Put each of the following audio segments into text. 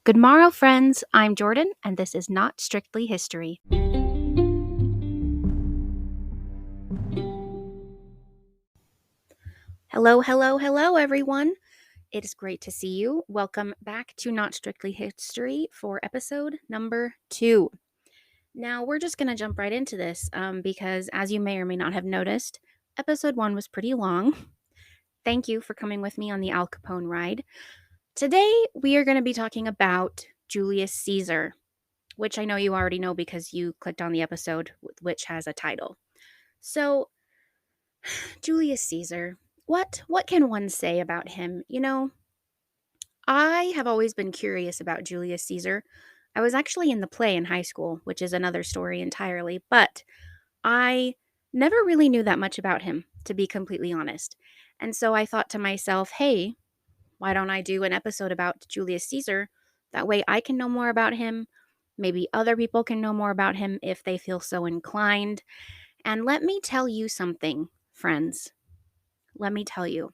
Good morrow, friends. I'm Jordan, and this is Not Strictly History. Hello, everyone. It is great to see you. Welcome back to Not Strictly History for episode number 2. Now, we're just going to jump right into this because, as you may or may not have noticed, episode 1 was pretty long. Thank you for coming with me on the Al Capone ride. Today, we are going to be talking about Julius Caesar, which I know you already know because you clicked on the episode, which has a title. So, Julius Caesar, what can one say about him? I have always been curious about Julius Caesar. I was actually in the play in high school, which is another story entirely, but I never really knew that much about him, to be completely honest. And so I thought to myself, hey, why don't I do an episode about Julius Caesar? That way I can know more about him. Maybe other people can know more about him if they feel so inclined. And let me tell you something, friends. Let me tell you.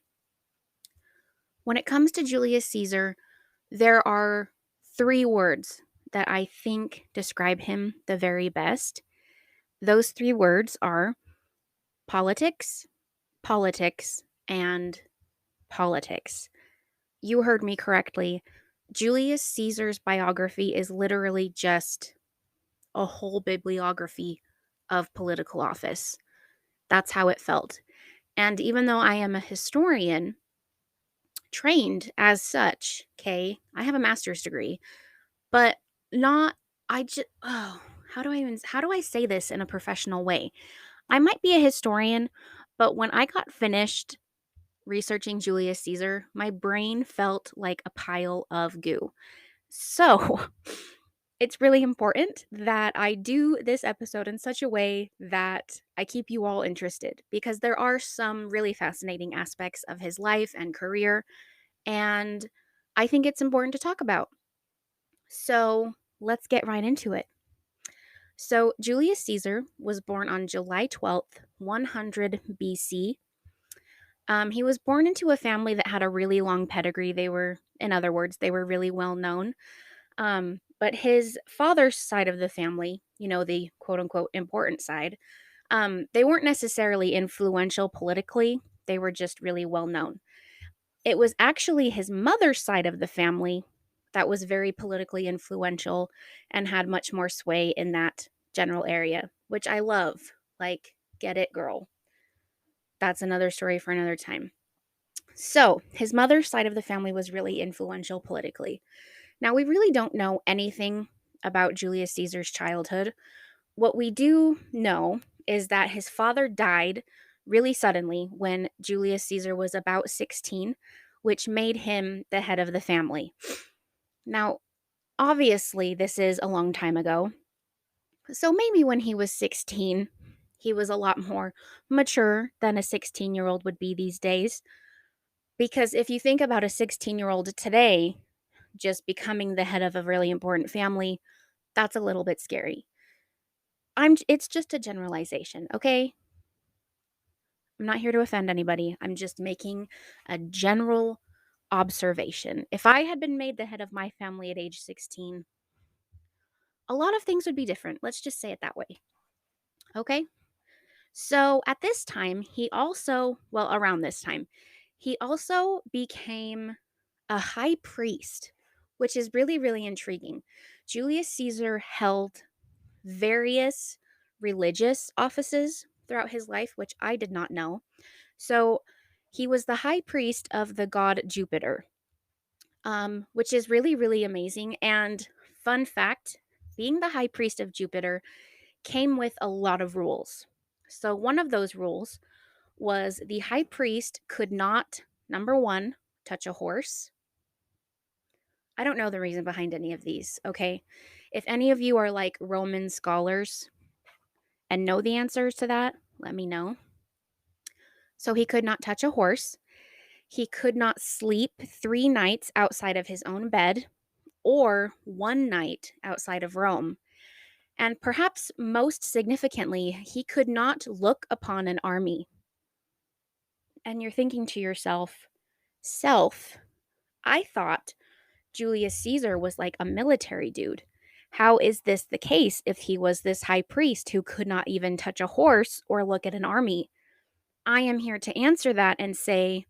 When it comes to Julius Caesar, there are 3 words that I think describe him the very best. Those 3 words are politics, politics, and politics. You heard me correctly. Julius Caesar's biography is literally just a whole bibliography of political office. That's how it felt. And even though I am a historian, trained as such, okay, I have a master's degree, but not, I just, how do I say this in a professional way? I might be a historian, but when I got finished researching Julius Caesar, my brain felt like a pile of goo. So it's really important that I do this episode in such a way that I keep you all interested because there are some really fascinating aspects of his life and career, and I think it's important to talk about. So let's get right into it. So Julius Caesar was born on July 12th, 100 BC. He was born into a family that had a really long pedigree. In other words, they were really well known. But his father's side of the family, the quote unquote important side, they weren't necessarily influential politically. They were just really well known. It was actually his mother's side of the family that was very politically influential and had much more sway in that general area, which I love. Like, get it, girl. That's another story for another time. So, his mother's side of the family was really influential politically. Now, we really don't know anything about Julius Caesar's childhood. What we do know is that his father died really suddenly when Julius Caesar was about 16, which made him the head of the family. Now, obviously, this is a long time ago. So maybe when he was 16, he was a lot more mature than a 16-year-old would be these days. Because if you think about a 16-year-old today just becoming the head of a really important family, that's a little bit scary. It's just a generalization, okay? I'm not here to offend anybody. I'm just making a general observation. If I had been made the head of my family at age 16, a lot of things would be different. Let's just say it that way. Okay? So at this time, around this time, he also became a high priest, which is really, really intriguing. Julius Caesar held various religious offices throughout his life, which I did not know. So he was the high priest of the god Jupiter, which is really, really amazing. And fun fact, being the high priest of Jupiter came with a lot of rules. So one of those rules was the high priest could not, number one, touch a horse. I don't know the reason behind any of these, okay? If any of you are like Roman scholars and know the answers to that, let me know. So he could not touch a horse. He could not sleep 3 nights outside of his own bed or 1 night outside of Rome. And perhaps most significantly, he could not look upon an army. And you're thinking to yourself, I thought Julius Caesar was like a military dude. How is this the case if he was this high priest who could not even touch a horse or look at an army? I am here to answer that and say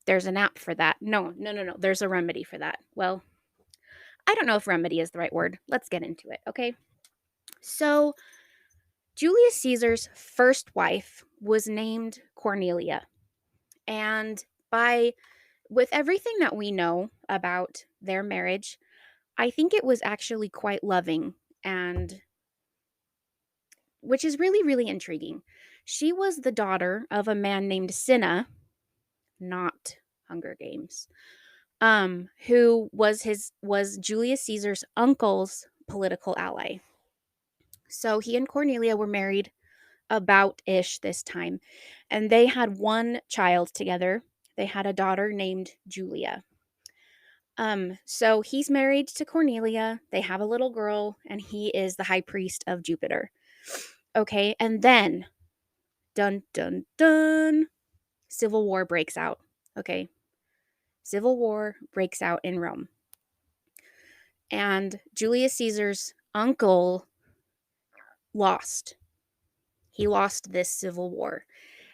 there's an app for that. No, no, no, no. There's a remedy for that. Well, I don't know if remedy is the right word. Let's get into it, okay? So, Julius Caesar's first wife was named Cornelia. And by with everything that we know about their marriage, I think it was actually quite loving, and which is really, really intriguing. She was the daughter of a man named Cinna, not Hunger Games, who was Julius Caesar's uncle's political ally. So he and Cornelia were married about ish this time, and they had one child together. They had a daughter named Julia. So he's married to Cornelia. They have a little girl, and he is the high priest of Jupiter. Okay, and then dun dun dun, civil war breaks out. Okay, civil war breaks out in Rome, and Julius Caesar's uncle lost. He lost this civil war,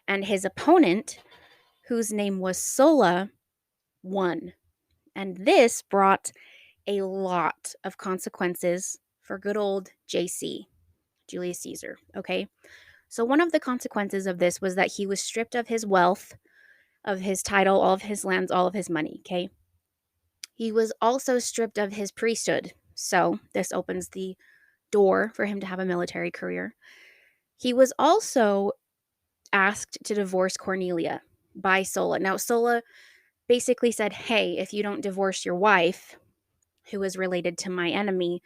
and his opponent, whose name was Sulla, won. And this brought a lot of consequences for good old JC, Julius Caesar. Okay. So, one of the consequences of this was that he was stripped of his wealth, of his title, all of his lands, all of his money. Okay. He was also stripped of his priesthood. So, this opens the door for him to have a military career. He was also asked to divorce Cornelia by Sulla. Now, Sulla basically said, hey, if you don't divorce your wife, who is related to my enemy,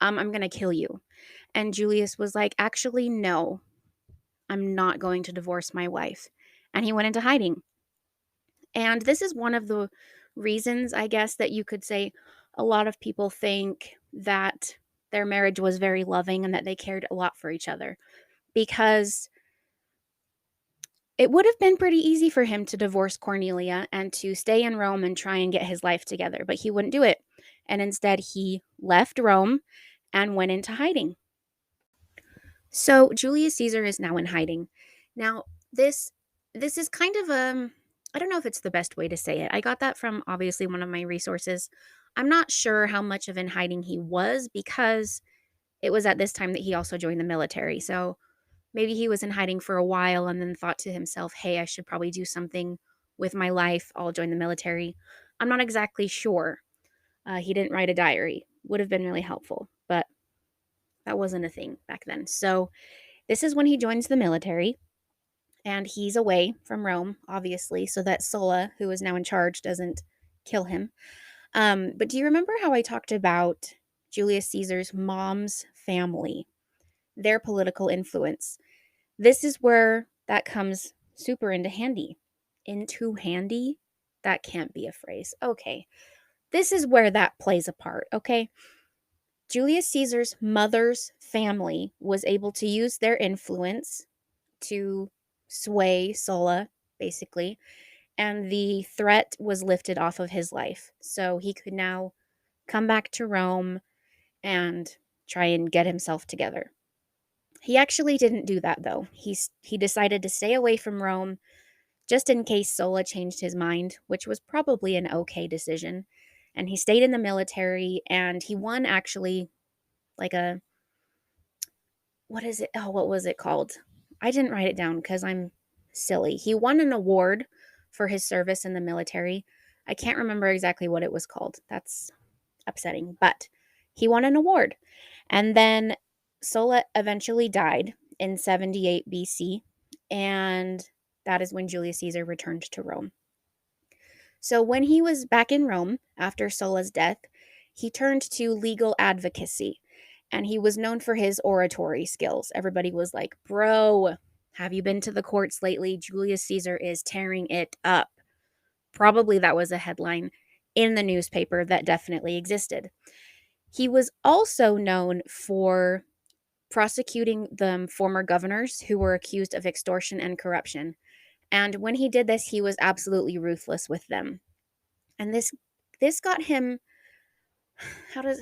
I'm going to kill you. And Julius was like, actually, no, I'm not going to divorce my wife. And he went into hiding. And this is one of the reasons, I guess, that you could say a lot of people think that their marriage was very loving and that they cared a lot for each other. Because it would have been pretty easy for him to divorce Cornelia and to stay in Rome and try and get his life together, but he wouldn't do it. And instead, he left Rome and went into hiding. So Julius Caesar is now in hiding. Now, this is kind of I don't know if it's the best way to say it. I got that from obviously one of my resources. I'm not sure how much of in hiding he was because it was at this time that he also joined the military. So maybe he was in hiding for a while and then thought to himself, hey, I should probably do something with my life. I'll join the military. I'm not exactly sure. He didn't write a diary. Would have been really helpful, but that wasn't a thing back then. So this is when he joins the military, and he's away from Rome, obviously, so that Sulla, who is now in charge, doesn't kill him. But do you remember how I talked about Julius Caesar's mom's family, their political influence? This is where that comes super into handy. Into handy? That can't be a phrase. Okay. This is where that plays a part, okay? Julius Caesar's mother's family was able to use their influence to sway Sulla, basically, and the threat was lifted off of his life. So he could now come back to Rome and try and get himself together. He actually didn't do that, though. He decided to stay away from Rome just in case Sulla changed his mind, which was probably an okay decision. And he stayed in the military, and he won actually like a what is it? Oh, what was it called? I didn't write it down because I'm silly. He won an award for his service in the military. I can't remember exactly what it was called. That's upsetting, but he won an award. And then Sulla eventually died in 78 BC, and that is when Julius Caesar returned to Rome. So when he was back in Rome after Sulla's death, he turned to legal advocacy, and he was known for his oratory skills. Everybody was like, bro, have you been to the courts lately? Julius Caesar is tearing it up. Probably that was a headline in the newspaper that definitely existed. He was also known for prosecuting the former governors who were accused of extortion and corruption. And when he did this, he was absolutely ruthless with them. And this This got him how does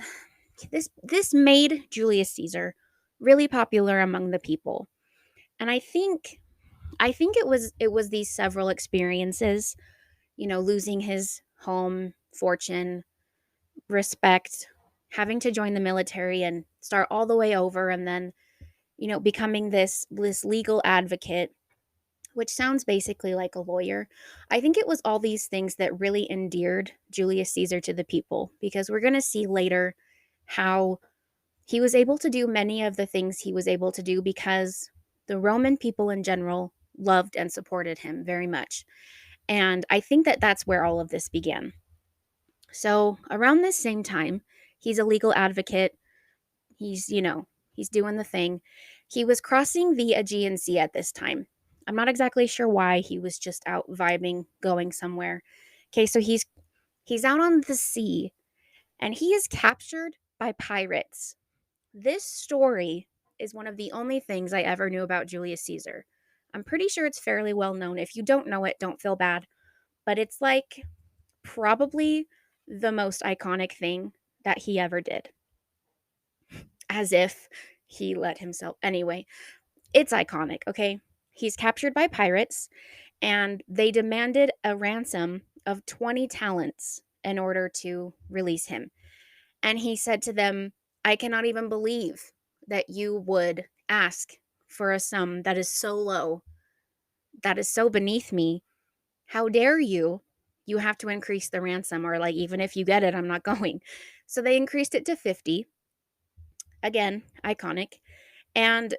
this made Julius Caesar really popular among the people. And I think it was these several experiences, losing his home, fortune, respect, having to join the military and start all the way over, and then, becoming this legal advocate, which sounds basically like a lawyer. I think it was all these things that really endeared Julius Caesar to the people, because we're going to see later how he was able to do many of the things he was able to do because the Roman people in general loved and supported him very much. And I think that that's where all of this began. So, around this same time, he's a legal advocate. He's doing the thing. He was crossing the Aegean Sea at this time. I'm not exactly sure why. He was just out vibing, going somewhere. Okay, so he's out on the sea and he is captured by pirates. This story is one of the only things I ever knew about Julius Caesar. I'm pretty sure it's fairly well known. If you don't know it, don't feel bad. But it's like probably the most iconic thing that he ever did. As if he let himself. Anyway, it's iconic, okay? He's captured by pirates and they demanded a ransom of 20 talents in order to release him. And he said to them, I cannot even believe that you would ask for a sum that is so low, that is so beneath me. How dare you? You have to increase the ransom, or like, even if you get it, I'm not going. So they increased it to 50. Again, iconic. And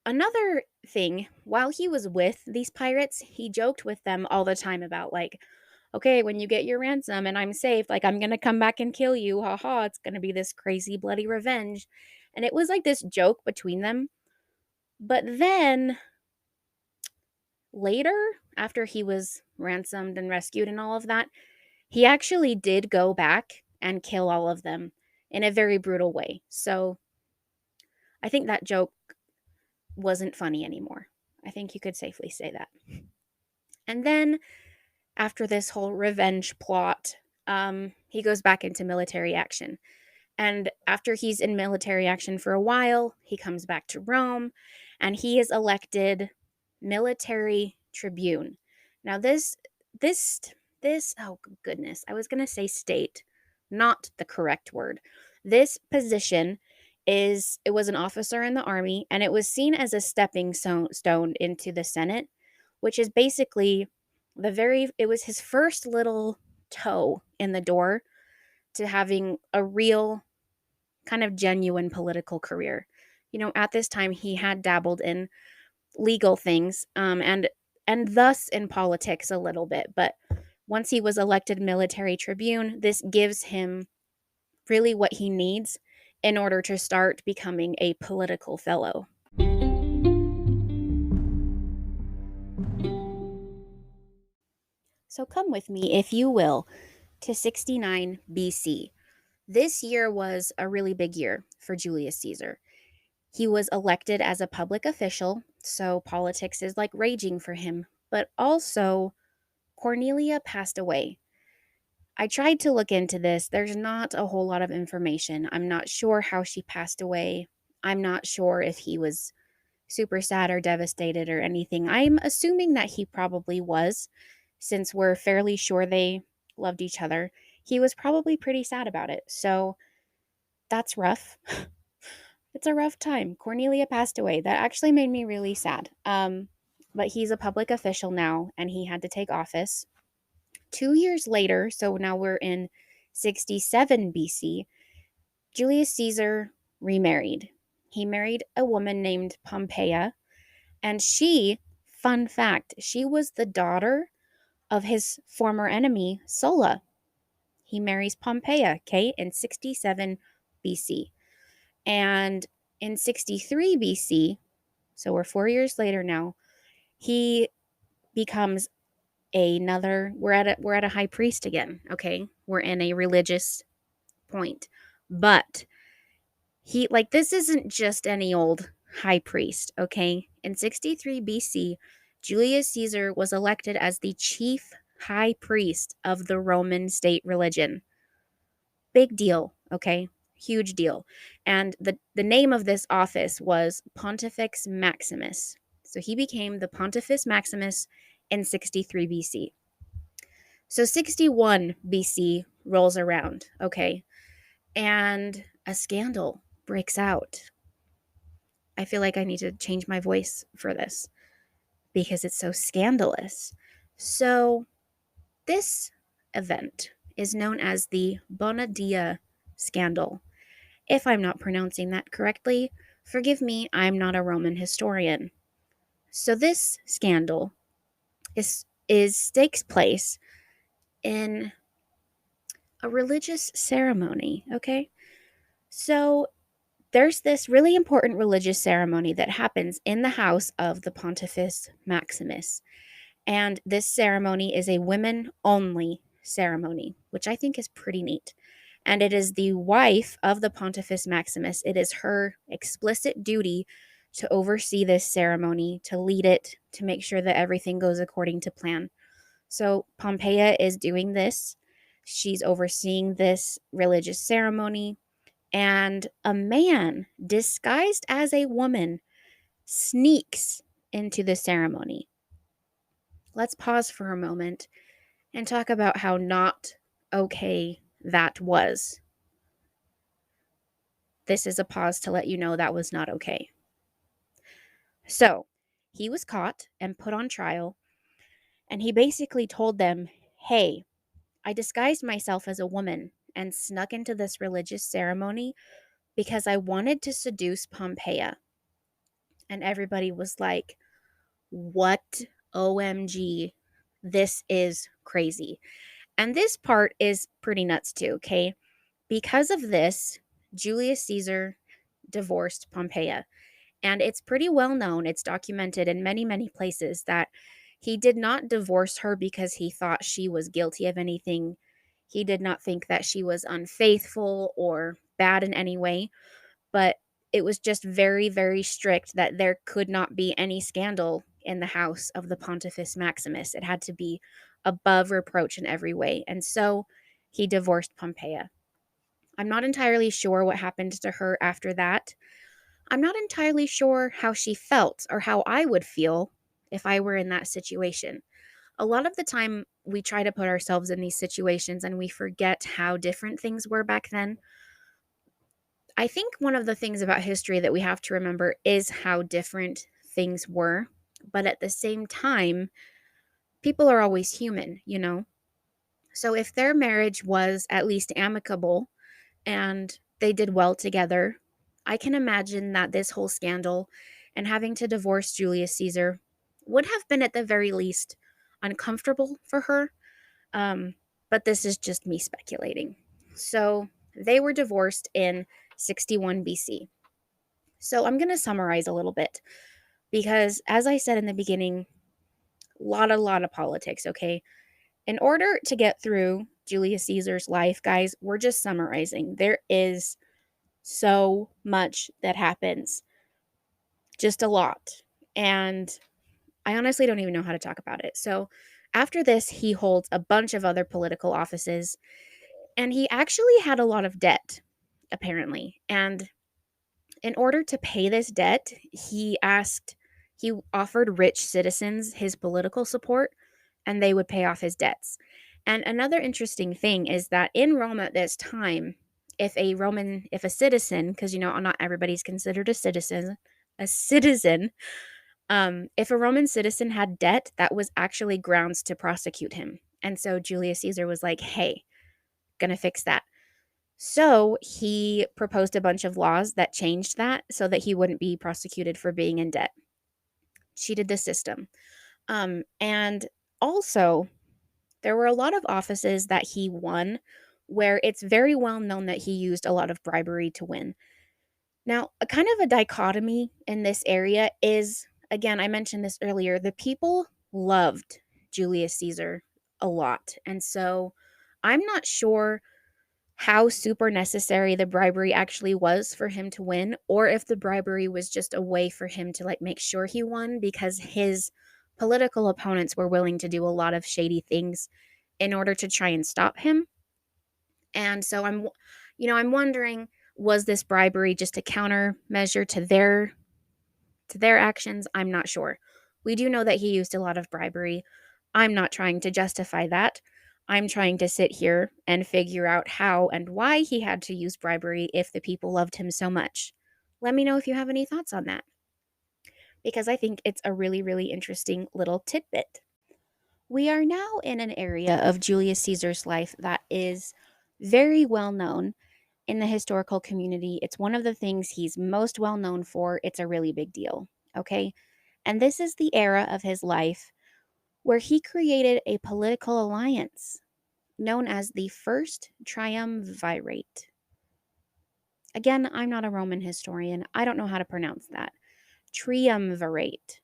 another thing, while he was with these pirates, he joked with them all the time about, like, okay, when you get your ransom and I'm safe, like, I'm going to come back and kill you. Ha ha. It's going to be this crazy, bloody revenge. And it was like this joke between them. But then later, after he was ransomed and rescued and all of that, he actually did go back and kill all of them in a very brutal way. So I think that joke wasn't funny anymore. I think you could safely say that. And then after this whole revenge plot, he goes back into military action. And after he's in military action for a while, he comes back to Rome and he is elected military tribune. Now this oh goodness, I was going to say state, not the correct word. This position it was an officer in the army and it was seen as a stepping stone into the Senate, which is basically it was his first little toe in the door to having a real kind of genuine political career. At this time he had dabbled in legal things, and thus in politics a little bit, but once he was elected military tribune, this gives him really what he needs in order to start becoming a political fellow. So come with me, if you will, to 69 BC. This year was a really big year for Julius Caesar. He was elected as a public official, so politics is like raging for him, but also Cornelia passed away. I tried to look into this. There's not a whole lot of information. I'm not sure how she passed away. I'm not sure if he was super sad or devastated or anything. I'm assuming that he probably was, since we're fairly sure they loved each other. He was probably pretty sad about it. So that's rough. It's a rough time. Cornelia passed away. That actually made me really sad. But he's a public official now and he had to take office. 2 years later, so now we're in 67 BC, Julius Caesar remarried. He married a woman named Pompeia, and fun fact, she was the daughter of his former enemy, Sulla. He marries Pompeia, okay, in 67 BC. And in 63 BC, so we're 4 years later now, he becomes we're at a high priest again, okay? We're in a religious point. But this isn't just any old high priest, okay? In 63 BC, Julius Caesar was elected as the chief high priest of the Roman state religion. big deal, okay? Huge deal. And the name of this office was Pontifex Maximus. So he became the Pontifex Maximus in 63 BC. So 61 BC rolls around, okay? And a scandal breaks out. I feel like I need to change my voice for this because it's so scandalous. So, this event is known as the Bonadia scandal. If I'm not pronouncing that correctly, forgive me, I'm not a Roman historian. So, this scandal is takes place in a religious ceremony, okay? So, there's this really important religious ceremony that happens in the house of the Pontifex Maximus. And this ceremony is a women only ceremony, which I think is pretty neat. And it is the wife of the Pontifex Maximus. It is her explicit duty to oversee this ceremony, to lead it, to make sure that everything goes according to plan. So Pompeia is doing this. She's overseeing this religious ceremony. And a man disguised as a woman sneaks into the ceremony. Let's pause for a moment and talk about how not okay that was. This is a pause to let you know that was not okay. So, he was caught and put on trial, and he basically told them, hey, I disguised myself as a woman and snuck into this religious ceremony because I wanted to seduce Pompeia. And everybody was like, what? OMG, this is crazy. And this part is pretty nuts too, okay? Because of this, Julius Caesar divorced Pompeia. And it's pretty well known, it's documented in many, many places that he did not divorce her because he thought she was guilty of anything. He did not think that she was unfaithful or bad in any way, but it was just very, very strict that there could not be any scandal in the house of the Pontifex Maximus. It had to be above reproach in every way. And so he divorced Pompeia. I'm not entirely sure what happened to her after that. I'm not entirely sure how she felt or how I would feel if I were in that situation. A lot of the time, we try to put ourselves in these situations and we forget how different things were back then. I think one of the things about history that we have to remember is how different things were. But at the same time, people are always human, you know? So if their marriage was at least amicable and they did well together, I can imagine that this whole scandal and having to divorce Julius Caesar would have been at the very least uncomfortable for her. Um, but this is just me speculating. So they were divorced in 61 BC. So I'm going to summarize a little bit because, as I said in the beginning, lot of politics, okay? In order to get through Julius Caesar's life, guys, we're just summarizing. There is so much that happens, just a lot. And I honestly don't even know how to talk about it. So after this, he holds a bunch of other political offices, and he actually had a lot of debt, apparently. And in order to pay this debt, he offered rich citizens his political support and they would pay off his debts. And another interesting thing is that in Rome at this time, if a citizen, because you know, not everybody's considered a citizen, if a Roman citizen had debt, that was actually grounds to prosecute him. And so Julius Caesar was like, hey, gonna fix that. So he proposed a bunch of laws that changed that so that he wouldn't be prosecuted for being in debt. Cheated the system. And also, there were a lot of offices that he won where it's very well known that he used a lot of bribery to win. Now, a kind of a dichotomy in this area is, again, I mentioned this earlier, the people loved Julius Caesar a lot. And so I'm not sure how super necessary the bribery actually was for him to win, or if the bribery was just a way for him to like make sure he won because his political opponents were willing to do a lot of shady things in order to try and stop him. And so I'm wondering, was this bribery just a countermeasure to their actions? I'm not sure. We do know that he used a lot of bribery. I'm not trying to justify that. I'm trying to sit here and figure out how and why he had to use bribery if the people loved him so much. Let me know if you have any thoughts on that, because I think it's a really, really interesting little tidbit. We are now in an area of Julius Caesar's life that is very well known in the historical community. It's one of the things he's most well known for. It's a really big deal. Okay. And this is the era of his life where he created a political alliance known as the First Triumvirate. Again, I'm not a Roman historian. I don't know how to pronounce that. Triumvirate.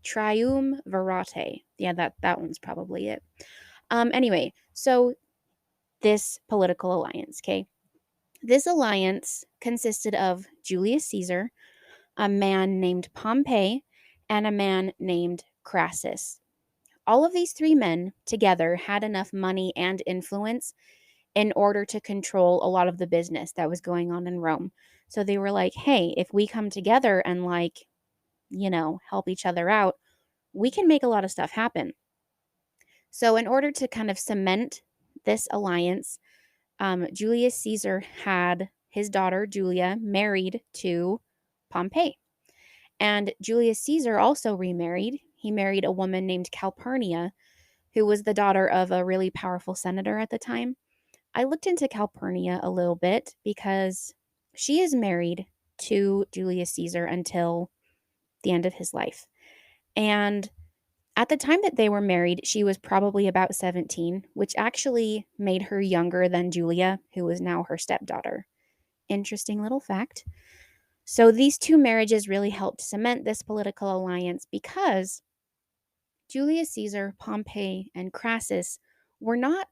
Triumvirate. Yeah, that one's probably it. Anyway, so this political alliance, okay? This alliance consisted of Julius Caesar, a man named Pompey, and a man named Crassus. All of these three men together had enough money and influence in order to control a lot of the business that was going on in Rome. So they were like, hey, if we come together and, help each other out, we can make a lot of stuff happen. So, in order to kind of cement this alliance, Julius Caesar had his daughter Julia married to Pompey. And Julius Caesar also remarried. He married a woman named Calpurnia, who was the daughter of a really powerful senator at the time. I looked into Calpurnia a little bit because she is married to Julius Caesar until the end of his life. And at the time that they were married, she was probably about 17, which actually made her younger than Julia, who was now her stepdaughter. Interesting little fact. So these two marriages really helped cement this political alliance because Julius Caesar, Pompey, and Crassus were not,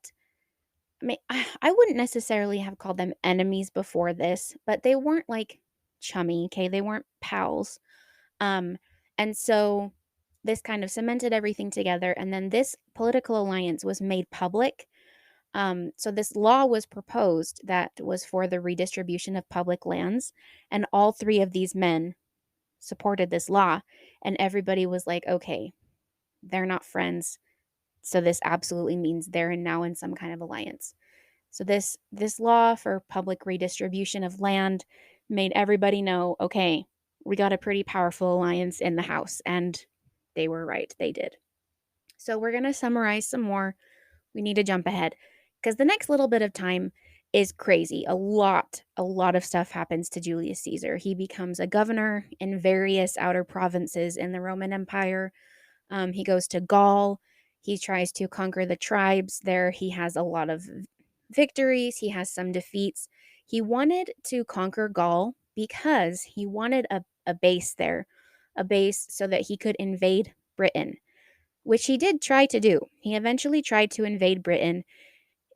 I wouldn't necessarily have called them enemies before this, but they weren't like chummy, okay? They weren't pals. Um, and so this kind of cemented everything together. And then this political alliance was made public. So this law was proposed that was for the redistribution of public lands. And all three of these men supported this law. And everybody was like, okay, they're not friends. So this absolutely means they're now in some kind of alliance. So this law for public redistribution of land made everybody know, okay, we got a pretty powerful alliance in the house, and they were right. They did. So we're going to summarize some more. We need to jump ahead because the next little bit of time is crazy. A lot of stuff happens to Julius Caesar. He becomes a governor in various outer provinces in the Roman Empire. He goes to Gaul. He tries to conquer the tribes there. He has a lot of victories. He has some defeats. He wanted to conquer Gaul because he wanted a base there, a base so that he could invade Britain, which he did try to do. He eventually tried to invade Britain.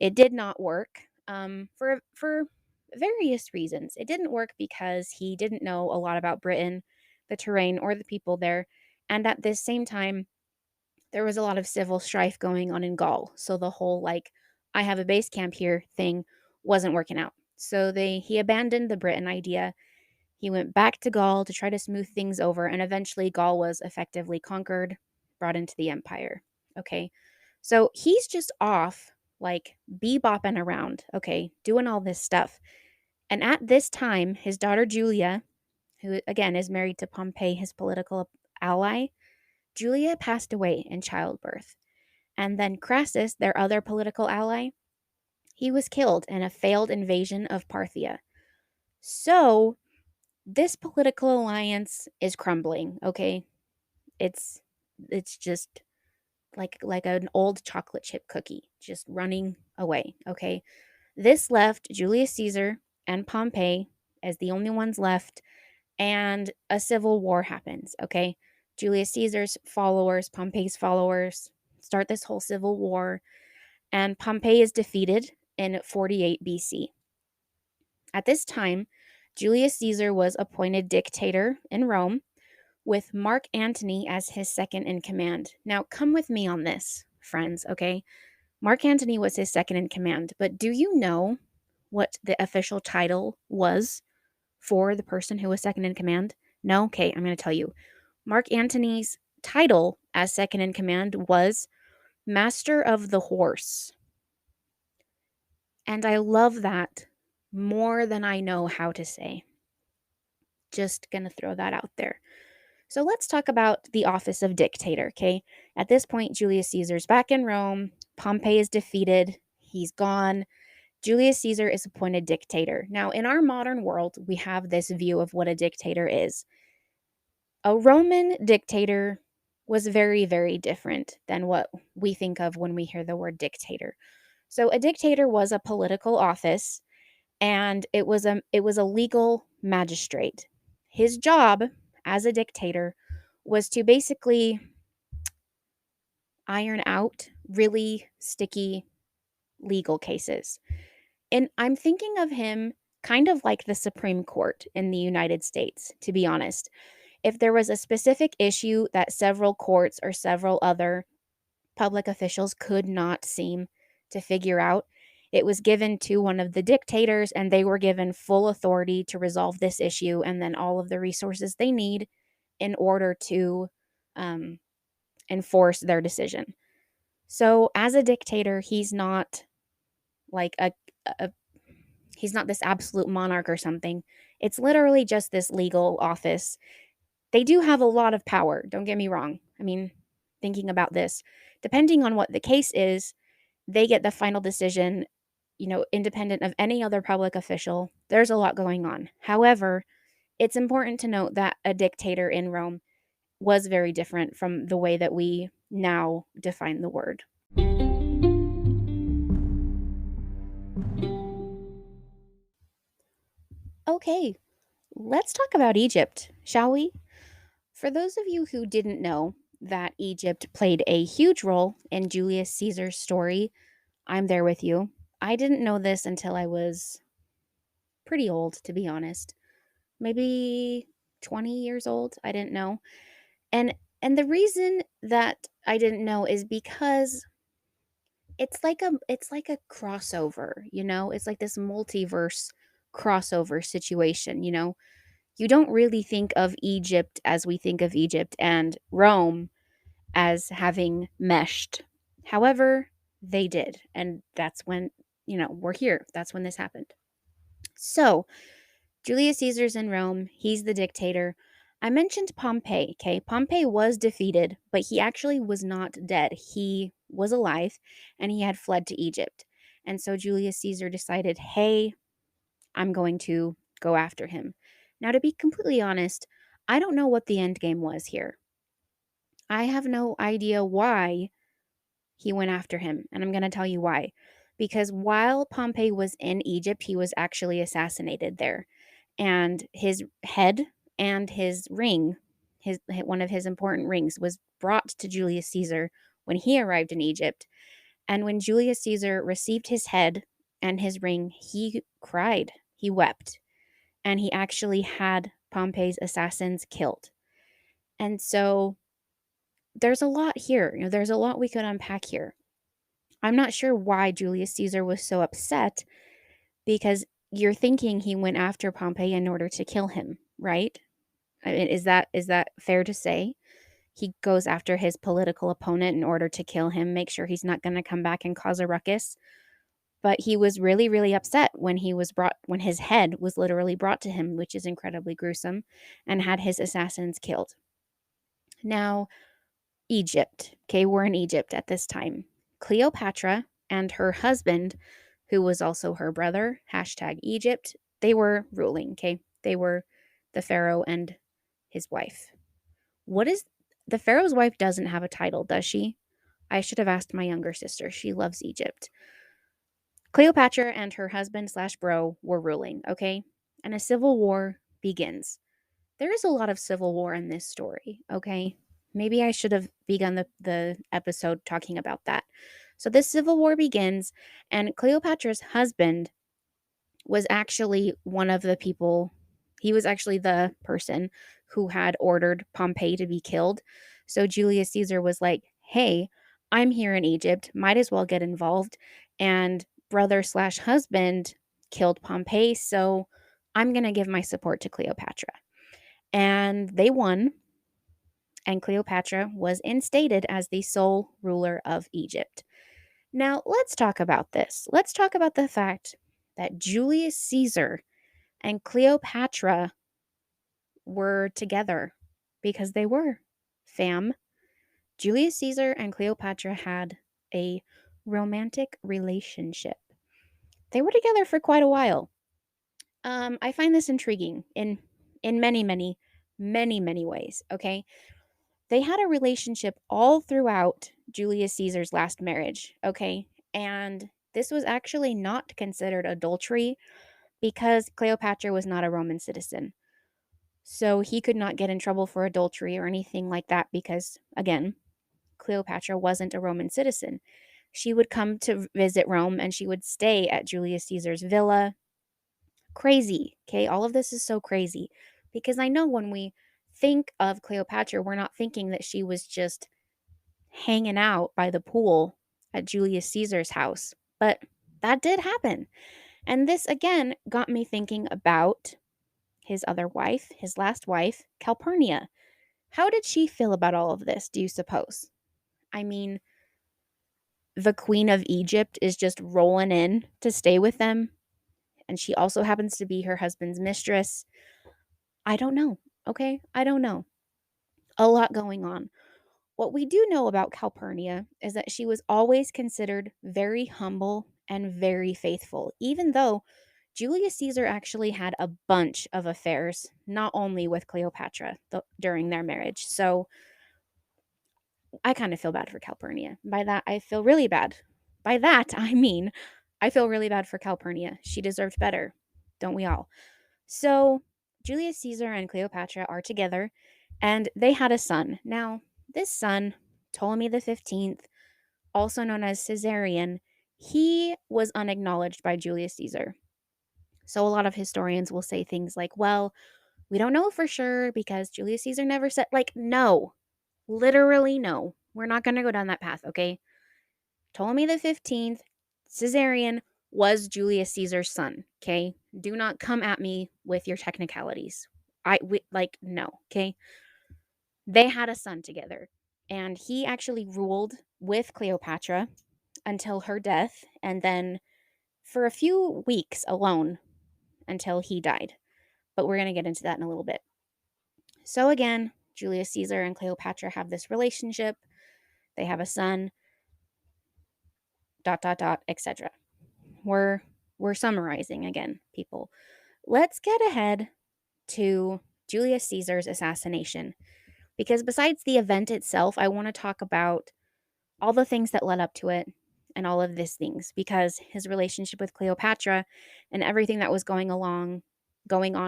It did not work for various reasons. It didn't work because he didn't know a lot about Britain, the terrain, or the people there. And at this same time, there was a lot of civil strife going on in Gaul. So the whole I have a base camp here thing wasn't working out. So he abandoned the Britain idea. He went back to Gaul to try to smooth things over, and eventually Gaul was effectively conquered, brought into the empire. Okay. So he's just off, bebopping around, okay, doing all this stuff. And at this time, his daughter Julia, who again is married to Pompey, his political ally, Julia passed away in childbirth. And then Crassus, their other political ally, he was killed in a failed invasion of Parthia. So this political alliance is crumbling, okay? It's just like an old chocolate chip cookie just running away, okay? This left Julius Caesar and Pompey as the only ones left, and a civil war happens, okay? Julius Caesar's followers, Pompey's followers, start this whole civil war, and Pompey is defeated in 48 BC. At this time, Julius Caesar was appointed dictator in Rome with Mark Antony as his second in command. Now, come with me on this, friends, okay? Mark Antony was his second in command, but do you know what the official title was for the person who was second in command? No? Okay, I'm going to tell you. Mark Antony's title as second in command was Master of the Horse. And I love that more than I know how to say. Just going to throw that out there. So let's talk about the office of dictator, okay? At this point, Julius Caesar's back in Rome. Pompey is defeated. He's gone. Julius Caesar is appointed dictator. Now, in our modern world, we have this view of what a dictator is. A Roman dictator was very, very different than what we think of when we hear the word dictator. So, a dictator was a political office, and it was a legal magistrate. His job as a dictator was to basically iron out really sticky legal cases. And I'm thinking of him kind of like the Supreme Court in the United States, to be honest. If there was a specific issue that several courts or several other public officials could not seem to figure out, it was given to one of the dictators, and they were given full authority to resolve this issue and then all of the resources they need in order to um, enforce their decision. So, as a dictator, he's not like a he's not this absolute monarch or something. It's literally just this legal office. They do have a lot of power, don't get me wrong. I mean, thinking about this, depending on what the case is, they get the final decision, independent of any other public official. There's a lot going on. However, it's important to note that a dictator in Rome was very different from the way that we now define the word. Okay, let's talk about Egypt, shall we? For those of you who didn't know that Egypt played a huge role in Julius Caesar's story, I'm there with you. I didn't know this until I was pretty old, to be honest. Maybe 20 years old. I didn't know. And and the reason that I didn't know is because it's like a crossover, It's like this multiverse crossover situation, You don't really think of Egypt as we think of Egypt and Rome as having meshed. However, they did. And that's when, we're here. That's when this happened. So, Julius Caesar's in Rome. He's the dictator. I mentioned Pompey, okay? Pompey was defeated, but he actually was not dead. He was alive and he had fled to Egypt. And so Julius Caesar decided, hey, I'm going to go after him. Now, to be completely honest, I don't know what the end game was here. I have no idea why he went after him, and I'm going to tell you why. Because while Pompey was in Egypt, he was actually assassinated there. And his head and his ring, his one of his important rings, was brought to Julius Caesar when he arrived in Egypt. And when Julius Caesar received his head and his ring, he cried, he wept, and he actually had Pompey's assassins killed. And so there's a lot here. There's a lot we could unpack here. I'm not sure why Julius Caesar was so upset because you're thinking he went after Pompey in order to kill him, right? I mean, is that fair to say? He goes after his political opponent in order to kill him, make sure he's not going to come back and cause a ruckus. But he was really, really upset when when his head was literally brought to him, which is incredibly gruesome, and had his assassins killed. Now, Egypt. Okay, we're in Egypt at this time. Cleopatra and her husband, who was also her brother, hashtag Egypt, they were ruling, okay? They were the Pharaoh and his wife. The Pharaoh's wife doesn't have a title, does she? I should have asked my younger sister. She loves Egypt. Cleopatra and her husband slash bro were ruling, okay? And a civil war begins. There is a lot of civil war in this story, okay? Maybe I should have begun the episode talking about that. So this civil war begins, and Cleopatra's husband was actually one of the people, he was actually the person who had ordered Pompey to be killed. So Julius Caesar was like, hey, I'm here in Egypt, might as well get involved. And brother slash husband killed Pompey, so I'm going to give my support to Cleopatra. And they won, and Cleopatra was instated as the sole ruler of Egypt. Now, let's talk about this. Let's talk about the fact that Julius Caesar and Cleopatra were together because they were fam. Julius Caesar and Cleopatra had a romantic relationship. They were together for quite a while. I find this intriguing in many, many, many, many ways. Okay, they had a relationship all throughout Julius Caesar's last marriage. Okay, and this was actually not considered adultery because Cleopatra was not a Roman citizen. So he could not get in trouble for adultery or anything like that because, again, Cleopatra wasn't a Roman citizen. She would come to visit Rome and she would stay at Julius Caesar's villa. Crazy. Okay. All of this is so crazy because I know when we think of Cleopatra, we're not thinking that she was just hanging out by the pool at Julius Caesar's house, but that did happen. And this again got me thinking about his other wife, his last wife, Calpurnia. How did she feel about all of this, do you suppose? I mean, the queen of Egypt is just rolling in to stay with them, and she also happens to be her husband's mistress. I don't know. Okay? I don't know. A lot going on. What we do know about Calpurnia is that she was always considered very humble and very faithful, even though Julius Caesar actually had a bunch of affairs, not only with Cleopatra during their marriage. So I kind of feel bad for Calpurnia. By that, I feel really bad. By that, I mean, I feel really bad for Calpurnia. She deserved better, don't we all? So Julius Caesar and Cleopatra are together, and they had a son. Now, this son, Ptolemy the 15th, also known as Caesarion, he was unacknowledged by Julius Caesar. So a lot of historians will say things like, well, we don't know for sure because Julius Caesar never said, like, no, literally no. We're not going to go down that path, okay? Ptolemy the 15th, Caesarion, was Julius Caesar's son, okay? Do not come at me with your technicalities. No, okay? They had a son together, and he actually ruled with Cleopatra until her death, and then for a few weeks alone until he died. But we're going to get into that in a little bit. So again, Julius Caesar and Cleopatra have this relationship. They have a son, dot dot dot, etc. We're summarizing again, people. Let's get ahead to Julius Caesar's assassination because besides the event itself, I want to talk about all the things that led up to it and all of these things because his relationship with Cleopatra and everything that was going on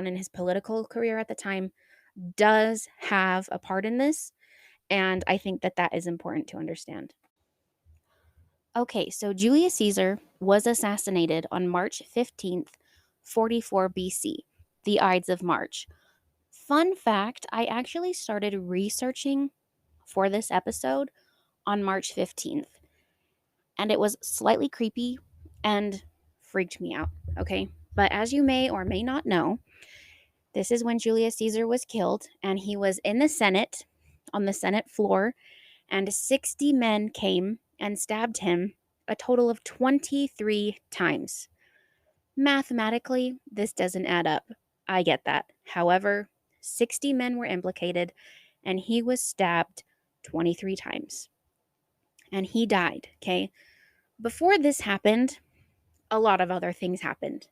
in his political career at the time does have a part in this, and I think that that is important to understand. Okay, so Julius Caesar was assassinated on March 15th, 44 BC, the Ides of March. Fun fact, I actually started researching for this episode on March 15th, and it was slightly creepy and freaked me out, okay? But as you may or may not know, this is when Julius Caesar was killed, and he was in the Senate, on the Senate floor, and 60 men came and stabbed him a total of 23 times. Mathematically, this doesn't add up. I get that. However, 60 men were implicated, and he was stabbed 23 times. And he died, okay? Before this happened, a lot of other things happened.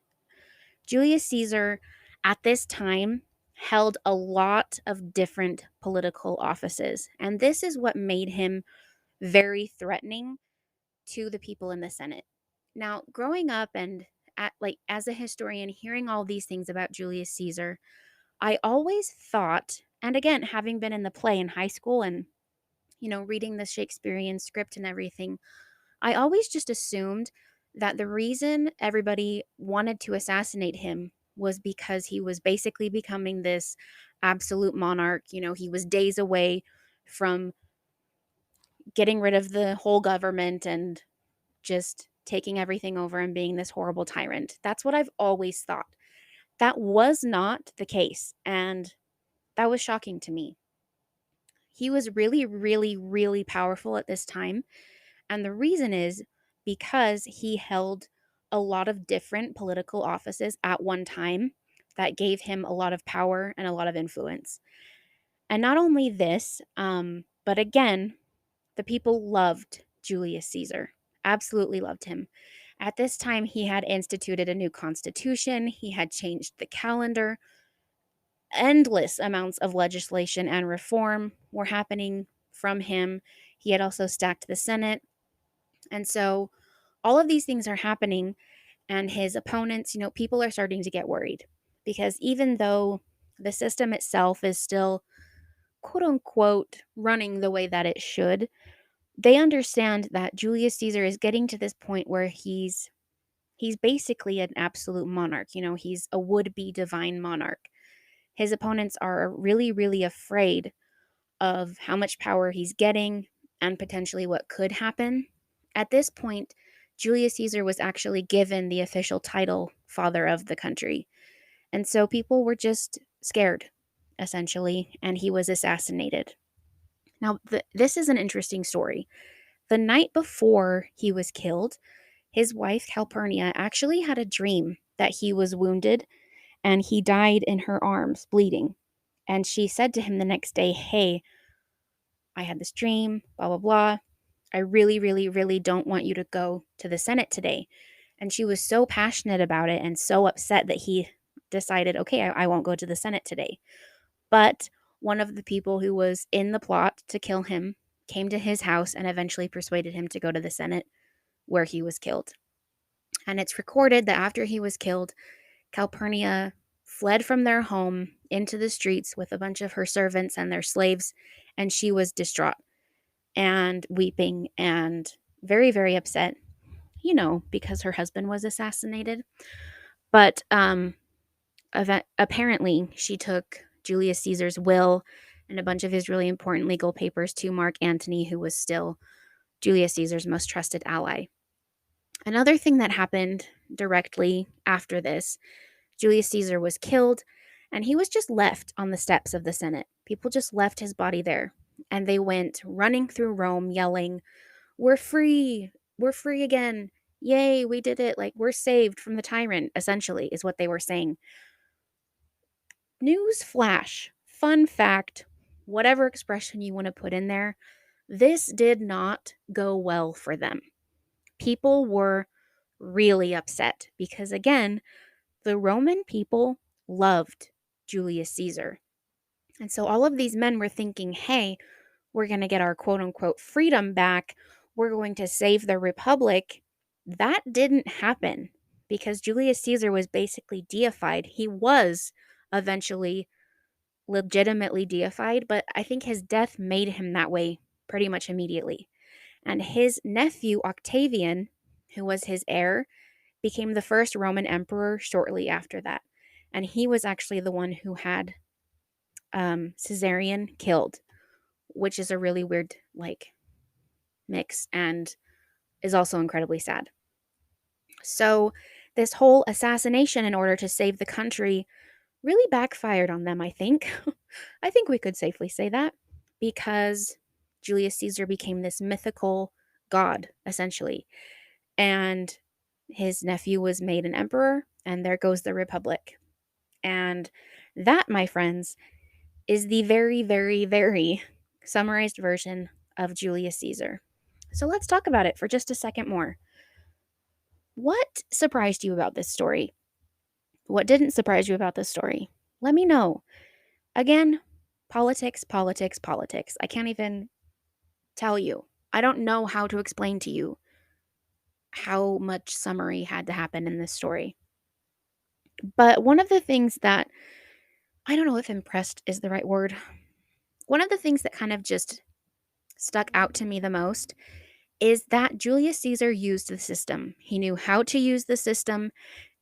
Julius Caesar, at this time, held a lot of different political offices, and this is what made him very threatening to the people in the Senate. Now, growing up and as a historian hearing all these things about Julius Caesar, I always thought, and again, having been in the play in high school and reading the Shakespearean script and everything, I always just assumed that the reason everybody wanted to assassinate him was because he was basically becoming this absolute monarch. He was days away from getting rid of the whole government and just taking everything over and being this horrible tyrant. That's what I've always thought. That was not the case, and that was shocking to me. He was really, really, really powerful at this time, and the reason is because he held a lot of different political offices at one time that gave him a lot of power and a lot of influence. And not only this, but again, the people loved Julius Caesar, absolutely loved him. At this time, he had instituted a new constitution, he had changed the calendar. Endless amounts of legislation and reform were happening from him. He had also stacked the Senate. And so all of these things are happening, and his opponents, people are starting to get worried because even though the system itself is still quote unquote running the way that it should, they understand that Julius Caesar is getting to this point where he's basically an absolute monarch. He's a would-be divine monarch. His opponents are really, really afraid of how much power he's getting and potentially what could happen. At this point, Julius Caesar was actually given the official title father of the country. And so people were just scared, essentially, and he was assassinated. Now, this is an interesting story. The night before he was killed, his wife, Calpurnia, actually had a dream that he was wounded and he died in her arms, bleeding. And she said to him the next day, "Hey, I had this dream, blah, blah, blah. I really, really, really don't want you to go to the Senate today." And she was so passionate about it and so upset that he decided, okay, I won't go to the Senate today. But one of the people who was in the plot to kill him came to his house and eventually persuaded him to go to the Senate, where he was killed. And it's recorded that after he was killed, Calpurnia fled from their home into the streets with a bunch of her servants and their slaves, and she was distraught and weeping and very, very upset, because her husband was assassinated. But apparently, she took Julius Caesar's will and a bunch of his really important legal papers to Mark Antony, who was still Julius Caesar's most trusted ally. Another thing that happened directly after this, Julius Caesar was killed, and he was just left on the steps of the Senate. People just left his body there, and they went running through Rome yelling, "We're free! We're free again! Yay, we did it! Like, we're saved from the tyrant," essentially, is what they were saying. News flash, fun fact, whatever expression you want to put in there, this did not go well for them. People were really upset because, again, the Roman people loved Julius Caesar. And so all of these men were thinking, hey, we're going to get our quote unquote freedom back. We're going to save the Republic. That didn't happen because Julius Caesar was basically deified. He was eventually legitimately deified, but I think his death made him that way pretty much immediately. And his nephew, Octavian, who was his heir, became the first Roman emperor shortly after that. And he was actually the one who had Caesarion killed, which is a really weird, mix and is also incredibly sad. So this whole assassination in order to save the country really backfired on them, I think. I think we could safely say that because Julius Caesar became this mythical god, essentially. And his nephew was made an emperor, and there goes the Republic. And that, my friends, is the very, very, very summarized version of Julius Caesar. So let's talk about it for just a second more. What surprised you about this story? What didn't surprise you about this story? Let me know. Again, politics, politics, politics. I can't even tell you. I don't know how to explain to you how much summary had to happen in this story. But one of the things that, I don't know if impressed is the right word. One of the things that kind of just stuck out to me the most is that Julius Caesar used the system. He knew how to use the system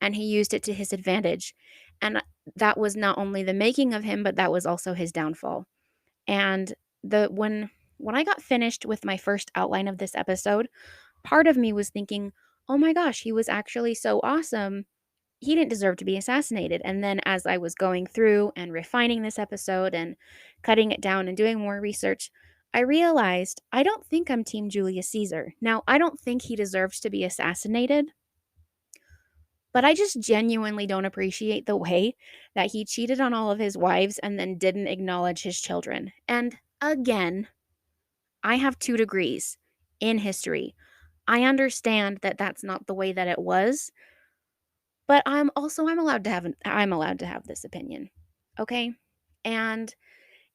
and he used it to his advantage. And that was not only the making of him, but that was also his downfall. And when I got finished with my first outline of this episode, part of me was thinking, oh my gosh, he was actually so awesome. He didn't deserve to be assassinated. And then as I was going through and refining this episode and cutting it down and doing more research, I realized I don't think I'm Team Julius Caesar. Now, I don't think he deserves to be assassinated, but I just genuinely don't appreciate the way that he cheated on all of his wives and then didn't acknowledge his children. And again, I have 2 degrees in history. I understand that that's not the way that it was, but I'm allowed to have this opinion. Okay? And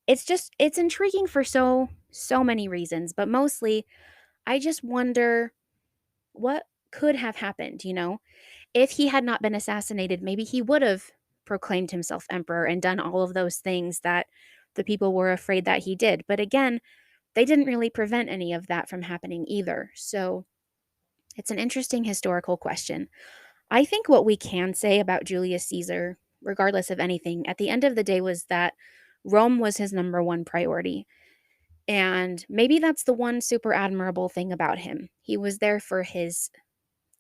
it's intriguing for so many reasons, but mostly I just wonder what could have happened, you know? If he had not been assassinated, maybe he would have proclaimed himself emperor and done all of those things that the people were afraid that he did. But again, they didn't really prevent any of that from happening either. So it's an interesting historical question. I think what we can say about Julius Caesar, regardless of anything, at the end of the day was that Rome was his number one priority. And maybe that's the one super admirable thing about him. He was there for his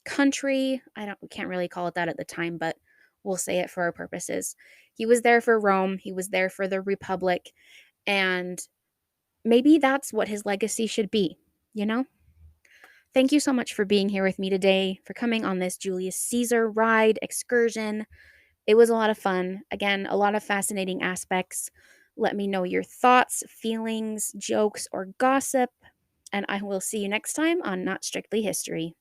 country. We can't really call it that at the time, but we'll say it for our purposes. He was there for Rome, he was there for the Republic, and maybe that's what his legacy should be, you know? Thank you so much for being here with me today, for coming on this Julius Caesar ride excursion. It was a lot of fun. Again, a lot of fascinating aspects. Let me know your thoughts, feelings, jokes, or gossip, and I will see you next time on Not Strictly History.